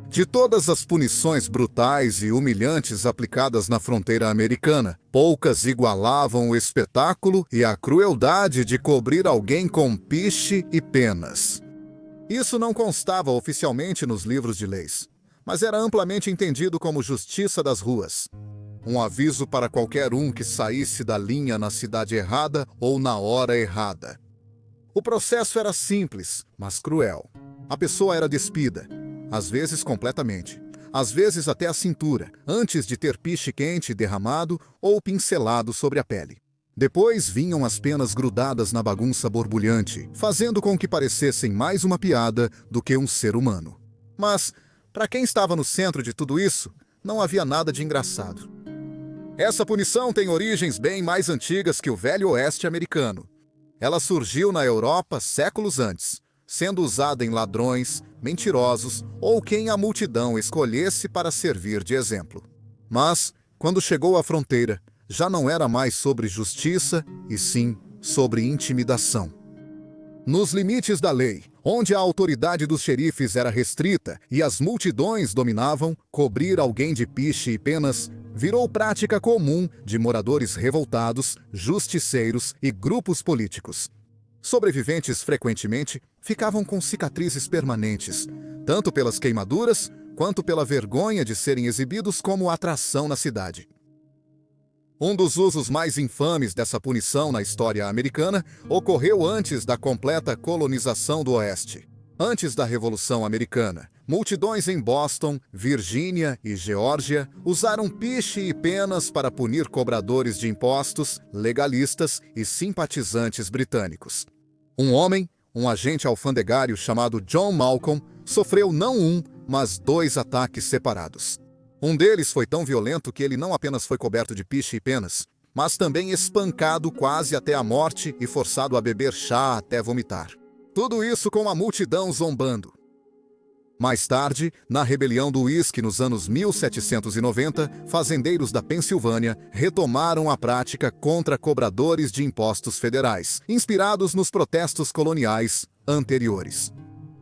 De todas as punições brutais e humilhantes aplicadas na fronteira americana, poucas igualavam o espetáculo e a crueldade de cobrir alguém com piche e penas. Isso não constava oficialmente nos livros de leis, mas era amplamente entendido como justiça das ruas. Um aviso para qualquer um que saísse da linha na cidade errada ou na hora errada. O processo era simples, mas cruel. A pessoa era despida, às vezes completamente, às vezes até a cintura, antes de ter piche quente derramado ou pincelado sobre a pele. Depois vinham as penas grudadas na bagunça borbulhante, fazendo com que parecessem mais uma piada do que um ser humano. Mas, para quem estava no centro de tudo isso, não havia nada de engraçado. Essa punição tem origens bem mais antigas que o Velho Oeste americano. Ela surgiu na Europa séculos antes, sendo usada em ladrões, mentirosos ou quem a multidão escolhesse para servir de exemplo. Mas, quando chegou à fronteira, já não era mais sobre justiça, e sim sobre intimidação. Nos limites da lei, onde a autoridade dos xerifes era restrita e as multidões dominavam, cobrir alguém de piche e penas virou prática comum de moradores revoltados, justiceiros e grupos políticos. Sobreviventes frequentemente ficavam com cicatrizes permanentes, tanto pelas queimaduras quanto pela vergonha de serem exibidos como atração na cidade. Um dos usos mais infames dessa punição na história americana ocorreu antes da completa colonização do Oeste. Antes da Revolução Americana, multidões em Boston, Virgínia e Geórgia usaram piche e penas para punir cobradores de impostos, legalistas e simpatizantes britânicos. Um homem, um agente alfandegário chamado John Malcolm, sofreu não um, mas 2 ataques separados. Um deles foi tão violento que ele não apenas foi coberto de piche e penas, mas também espancado quase até a morte e forçado a beber chá até vomitar. Tudo isso com a multidão zombando. Mais tarde, na rebelião do uísque nos anos 1790, fazendeiros da Pensilvânia retomaram a prática contra cobradores de impostos federais, inspirados nos protestos coloniais anteriores.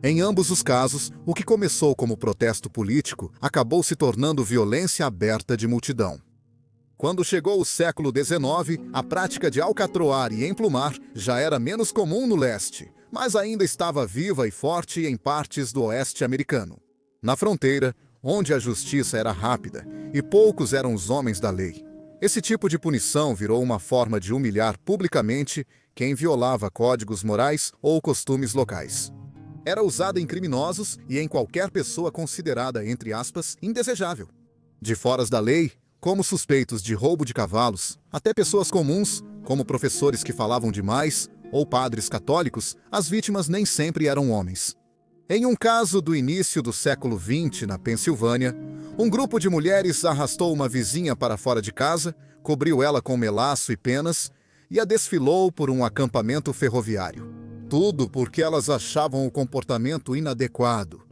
Em ambos os casos, o que começou como protesto político acabou se tornando violência aberta de multidão. Quando chegou o século XIX, a prática de alcatroar e emplumar já era menos comum no leste, mas ainda estava viva e forte em partes do oeste americano. Na fronteira, onde a justiça era rápida e poucos eram os homens da lei, esse tipo de punição virou uma forma de humilhar publicamente quem violava códigos morais ou costumes locais. Era usada em criminosos e em qualquer pessoa considerada, entre aspas, indesejável. De fora da lei, como suspeitos de roubo de cavalos, até pessoas comuns, como professores que falavam demais, ou padres católicos, as vítimas nem sempre eram homens. Em um caso do início do século XX, na Pensilvânia, um grupo de mulheres arrastou uma vizinha para fora de casa, cobriu ela com melaço e penas e a desfilou por um acampamento ferroviário. Tudo porque elas achavam o comportamento inadequado.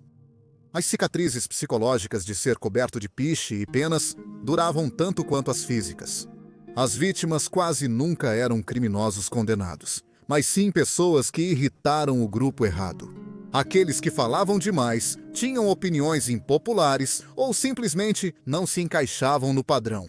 As cicatrizes psicológicas de ser coberto de piche e penas duravam tanto quanto as físicas. As vítimas quase nunca eram criminosos condenados, mas sim pessoas que irritaram o grupo errado. Aqueles que falavam demais, tinham opiniões impopulares ou simplesmente não se encaixavam no padrão.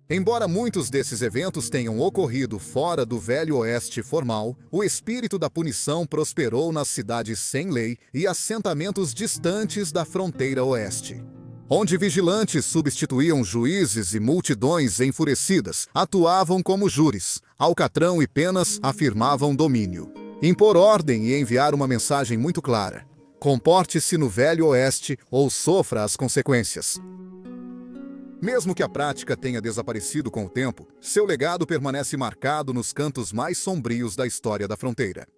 Embora muitos desses eventos tenham ocorrido fora do Velho Oeste formal, o espírito da punição prosperou nas cidades sem lei e assentamentos distantes da fronteira oeste, onde vigilantes substituíam juízes e multidões enfurecidas atuavam como júris, alcatrão e penas afirmavam domínio. Impor ordem e enviar uma mensagem muito clara: comporte-se no Velho Oeste ou sofra as consequências. Mesmo que a prática tenha desaparecido com o tempo, seu legado permanece marcado nos cantos mais sombrios da história da fronteira.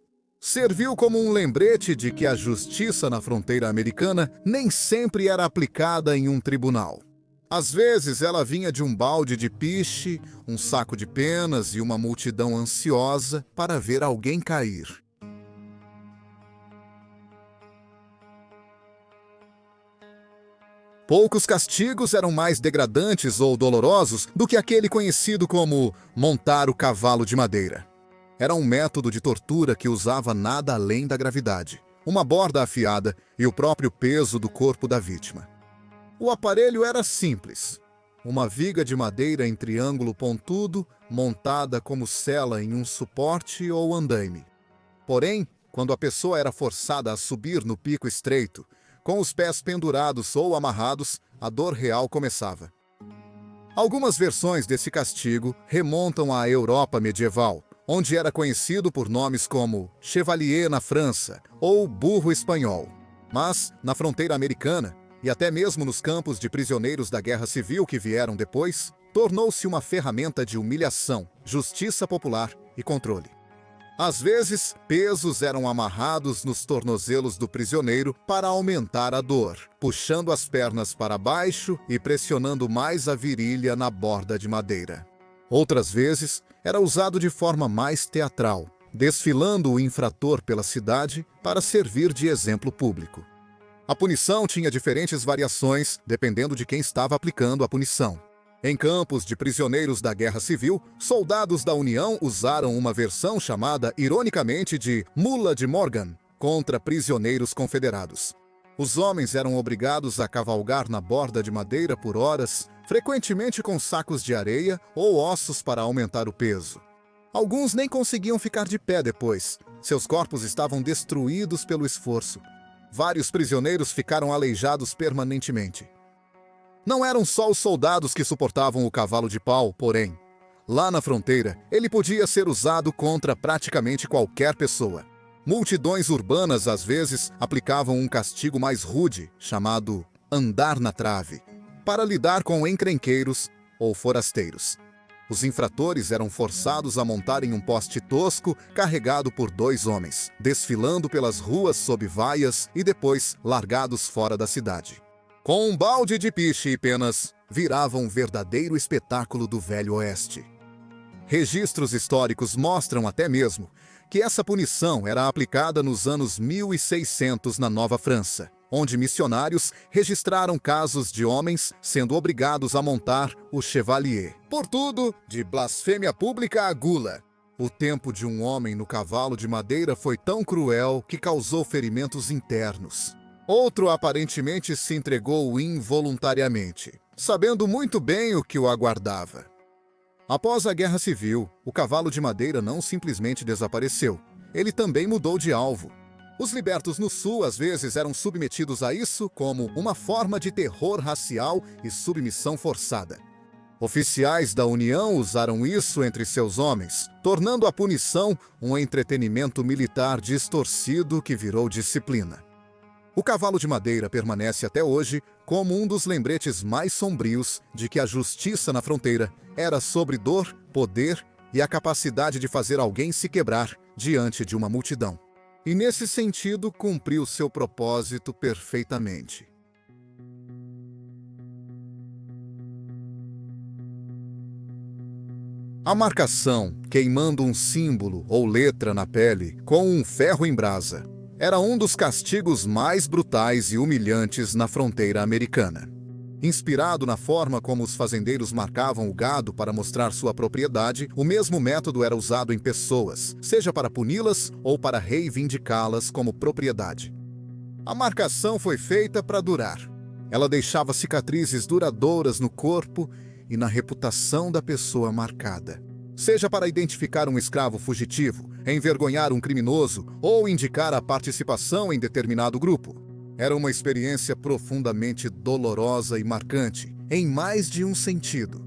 Serviu como um lembrete de que a justiça na fronteira americana nem sempre era aplicada em um tribunal. Às vezes ela vinha de um balde de piche, um saco de penas e uma multidão ansiosa para ver alguém cair. Poucos castigos eram mais degradantes ou dolorosos do que aquele conhecido como montar o cavalo de madeira. Era um método de tortura que usava nada além da gravidade. uma borda afiada e o próprio peso do corpo da vítima. O aparelho era simples. Uma viga de madeira em triângulo pontudo, montada como sela em um suporte ou andaime. Porém, quando a pessoa era forçada a subir no pico estreito, com os pés pendurados ou amarrados, a dor real começava. Algumas versões desse castigo remontam à Europa medieval, onde era conhecido por nomes como chevalier na França ou burro espanhol. Mas, na fronteira americana, e até mesmo nos campos de prisioneiros da Guerra Civil que vieram depois, tornou-se uma ferramenta de humilhação, justiça popular e controle. Às vezes, pesos eram amarrados nos tornozelos do prisioneiro para aumentar a dor, puxando as pernas para baixo e pressionando mais a virilha na borda de madeira. Outras vezes, era usado de forma mais teatral, desfilando o infrator pela cidade para servir de exemplo público. A punição tinha diferentes variações dependendo de quem estava aplicando a punição. Em campos de prisioneiros da Guerra Civil, soldados da União usaram uma versão chamada, ironicamente, de Mula de Morgan, contra prisioneiros confederados. Os homens eram obrigados a cavalgar na borda de madeira por horas, frequentemente com sacos de areia ou ossos para aumentar o peso. Alguns nem conseguiam ficar de pé depois. Seus corpos estavam destruídos pelo esforço. Vários prisioneiros ficaram aleijados permanentemente. Não eram só os soldados que suportavam o cavalo de pau, porém. Lá na fronteira, ele podia ser usado contra praticamente qualquer pessoa. Multidões urbanas, às vezes, aplicavam um castigo mais rude, chamado andar na trave, para lidar com encrenqueiros ou forasteiros. Os infratores eram forçados a montar em um poste tosco carregado por 2 homens, desfilando pelas ruas sob vaias e depois largados fora da cidade. Com um balde de piche e penas, virava um verdadeiro espetáculo do Velho Oeste. Registros históricos mostram até mesmo que essa punição era aplicada nos anos 1600 na Nova França, onde missionários registraram casos de homens sendo obrigados a montar o chevalier. Por tudo, de blasfêmia pública a gula. O tempo de um homem no cavalo de madeira foi tão cruel que causou ferimentos internos. Outro aparentemente se entregou involuntariamente, sabendo muito bem o que o aguardava. Após a Guerra Civil, o cavalo de madeira não simplesmente desapareceu. Ele também mudou de alvo. Os libertos no Sul às vezes eram submetidos a isso como uma forma de terror racial e submissão forçada. Oficiais da União usaram isso entre seus homens, tornando a punição um entretenimento militar distorcido que virou disciplina. O cavalo de madeira permanece até hoje como um dos lembretes mais sombrios de que a justiça na fronteira era sobre dor, poder e a capacidade de fazer alguém se quebrar diante de uma multidão. E nesse sentido cumpriu seu propósito perfeitamente. A marcação, queimando um símbolo ou letra na pele com um ferro em brasa, era um dos castigos mais brutais e humilhantes na fronteira americana. Inspirado na forma como os fazendeiros marcavam o gado para mostrar sua propriedade, o mesmo método era usado em pessoas, seja para puni-las ou para reivindicá-las como propriedade. A marcação foi feita para durar. Ela deixava cicatrizes duradouras no corpo e na reputação da pessoa marcada. Seja para identificar um escravo fugitivo, envergonhar um criminoso ou indicar a participação em determinado grupo. Era uma experiência profundamente dolorosa e marcante, em mais de um sentido.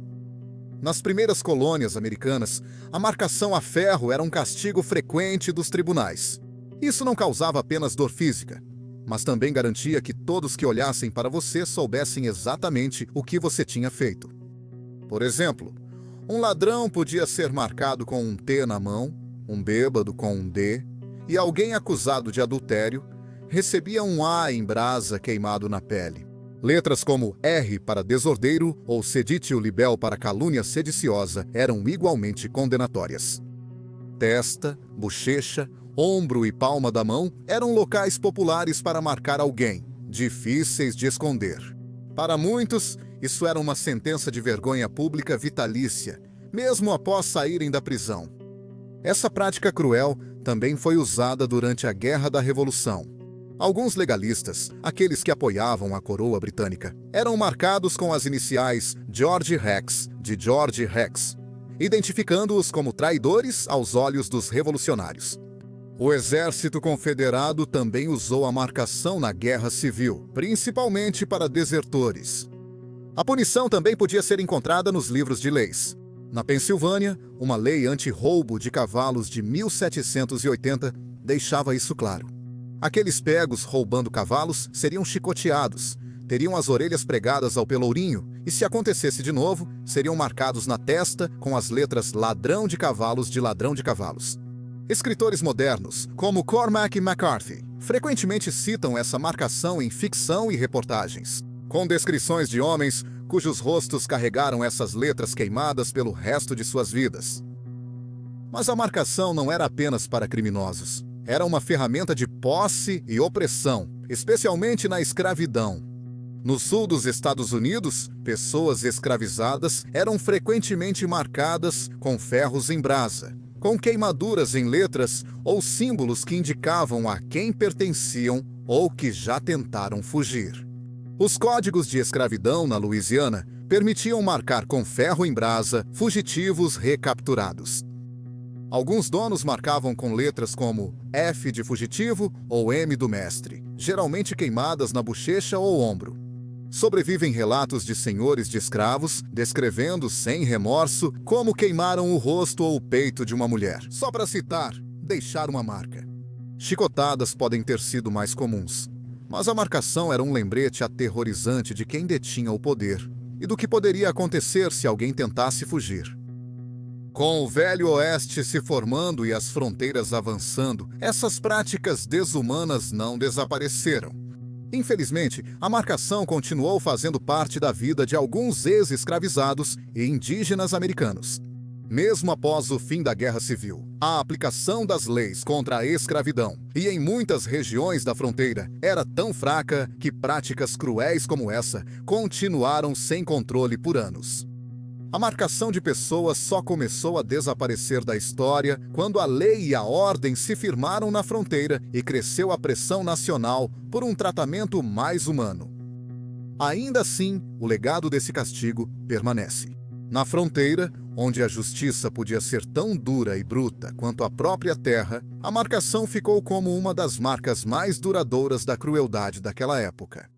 Nas primeiras colônias americanas, a marcação a ferro era um castigo frequente dos tribunais. Isso não causava apenas dor física, mas também garantia que todos que olhassem para você soubessem exatamente o que você tinha feito. Por exemplo, um ladrão podia ser marcado com um T na mão, um bêbado com um D, e alguém acusado de adultério recebia um A em brasa queimado na pele. Letras como R para desordeiro ou seditio libel para calúnia sediciosa eram igualmente condenatórias. Testa, bochecha, ombro e palma da mão eram locais populares para marcar alguém, difíceis de esconder. Para muitos, isso era uma sentença de vergonha pública vitalícia, mesmo após saírem da prisão. Essa prática cruel também foi usada durante a Guerra da Revolução. Alguns legalistas, aqueles que apoiavam a coroa britânica, eram marcados com as iniciais George Rex, de George Rex, identificando-os como traidores aos olhos dos revolucionários. O exército confederado também usou a marcação na Guerra Civil, principalmente para desertores. A punição também podia ser encontrada nos livros de leis. Na Pensilvânia, uma lei anti-roubo de cavalos de 1780 deixava isso claro. Aqueles pegos roubando cavalos seriam chicoteados, teriam as orelhas pregadas ao pelourinho e, se acontecesse de novo, seriam marcados na testa com as letras ladrão de cavalos de ladrão de cavalos. Escritores modernos, como Cormac McCarthy, frequentemente citam essa marcação em ficção e reportagens, com descrições de homens cujos rostos carregaram essas letras queimadas pelo resto de suas vidas. Mas a marcação não era apenas para criminosos. Era uma ferramenta de posse e opressão, especialmente na escravidão. No sul dos Estados Unidos, pessoas escravizadas eram frequentemente marcadas com ferros em brasa, com queimaduras em letras ou símbolos que indicavam a quem pertenciam ou que já tentaram fugir. Os códigos de escravidão na Louisiana permitiam marcar com ferro em brasa fugitivos recapturados. Alguns donos marcavam com letras como F de fugitivo ou M do mestre, geralmente queimadas na bochecha ou ombro. Sobrevivem relatos de senhores de escravos descrevendo sem remorso como queimaram o rosto ou o peito de uma mulher. Só para citar, deixar uma marca. Chicotadas podem ter sido mais comuns, mas a marcação era um lembrete aterrorizante de quem detinha o poder e do que poderia acontecer se alguém tentasse fugir. Com o Velho Oeste se formando e as fronteiras avançando, essas práticas desumanas não desapareceram. Infelizmente, a marcação continuou fazendo parte da vida de alguns ex-escravizados e indígenas americanos. Mesmo após o fim da Guerra Civil, a aplicação das leis contra a escravidão e em muitas regiões da fronteira era tão fraca que práticas cruéis como essa continuaram sem controle por anos. A marcação de pessoas só começou a desaparecer da história quando a lei e a ordem se firmaram na fronteira e cresceu a pressão nacional por um tratamento mais humano. Ainda assim, o legado desse castigo permanece. Na fronteira, onde a justiça podia ser tão dura e bruta quanto a própria terra, a marcação ficou como uma das marcas mais duradouras da crueldade daquela época.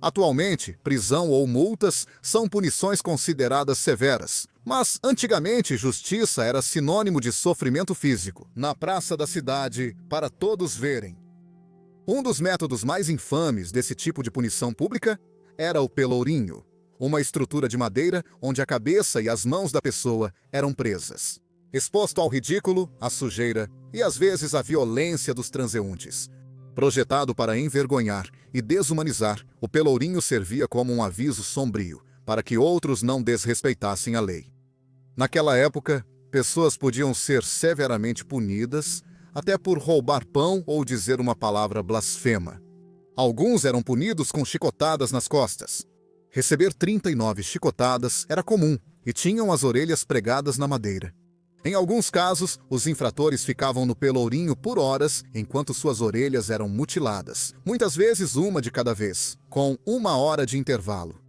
Atualmente, prisão ou multas são punições consideradas severas, mas antigamente justiça era sinônimo de sofrimento físico, na praça da cidade, para todos verem. Um dos métodos mais infames desse tipo de punição pública era o pelourinho, uma estrutura de madeira onde a cabeça e as mãos da pessoa eram presas, exposto ao ridículo, à sujeira e às vezes à violência dos transeuntes. Projetado para envergonhar e desumanizar, o pelourinho servia como um aviso sombrio para que outros não desrespeitassem a lei. Naquela época, pessoas podiam ser severamente punidas até por roubar pão ou dizer uma palavra blasfema. Alguns eram punidos com chicotadas nas costas. Receber 39 chicotadas era comum e tinham as orelhas pregadas na madeira. Em alguns casos, os infratores ficavam no pelourinho por horas enquanto suas orelhas eram mutiladas, muitas vezes uma de cada vez, com 1 hora de intervalo.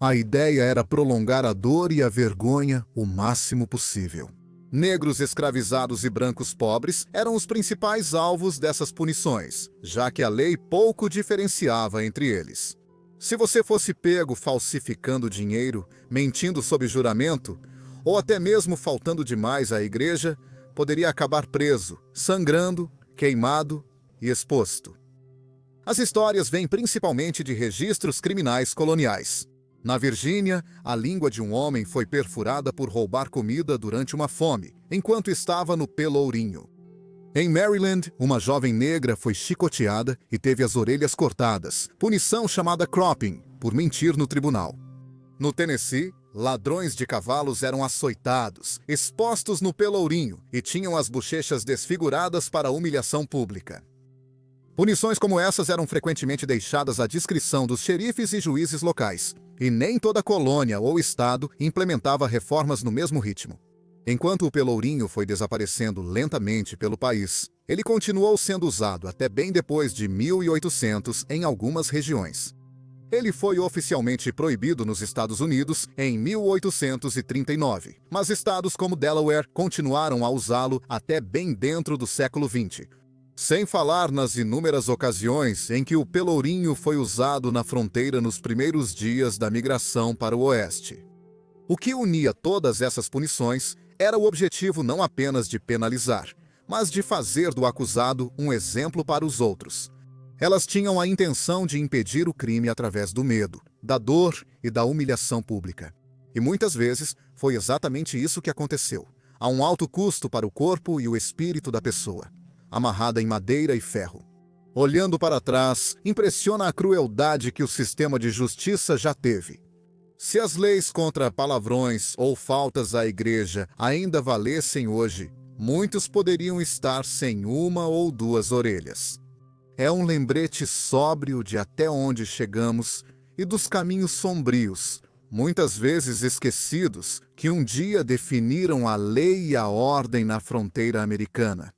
A ideia era prolongar a dor e a vergonha o máximo possível. Negros escravizados e brancos pobres eram os principais alvos dessas punições, já que a lei pouco diferenciava entre eles. Se você fosse pego falsificando dinheiro, mentindo sob juramento, ou até mesmo faltando demais à igreja, poderia acabar preso, sangrando, queimado e exposto. As histórias vêm principalmente de registros criminais coloniais. Na Virgínia, a língua de um homem foi perfurada por roubar comida durante uma fome, enquanto estava no pelourinho. Em Maryland, uma jovem negra foi chicoteada e teve as orelhas cortadas, punição chamada cropping, por mentir no tribunal. No Tennessee, ladrões de cavalos eram açoitados, expostos no pelourinho e tinham as bochechas desfiguradas para a humilhação pública. Punições como essas eram frequentemente deixadas à discrição dos xerifes e juízes locais, e nem toda colônia ou estado implementava reformas no mesmo ritmo. Enquanto o pelourinho foi desaparecendo lentamente pelo país, ele continuou sendo usado até bem depois de 1800 em algumas regiões. Ele foi oficialmente proibido nos Estados Unidos em 1839, mas estados como Delaware continuaram a usá-lo até bem dentro do século XX. Sem falar nas inúmeras ocasiões em que o pelourinho foi usado na fronteira nos primeiros dias da migração para o oeste. O que unia todas essas punições era o objetivo não apenas de penalizar, mas de fazer do acusado um exemplo para os outros. Elas tinham a intenção de impedir o crime através do medo, da dor e da humilhação pública. E muitas vezes foi exatamente isso que aconteceu, a um alto custo para o corpo e o espírito da pessoa, amarrada em madeira e ferro. Olhando para trás, impressiona a crueldade que o sistema de justiça já teve. Se as leis contra palavrões ou faltas à igreja ainda valessem hoje, muitos poderiam estar sem uma ou duas orelhas. É um lembrete sóbrio de até onde chegamos e dos caminhos sombrios, muitas vezes esquecidos, que um dia definiram a lei e a ordem na fronteira americana.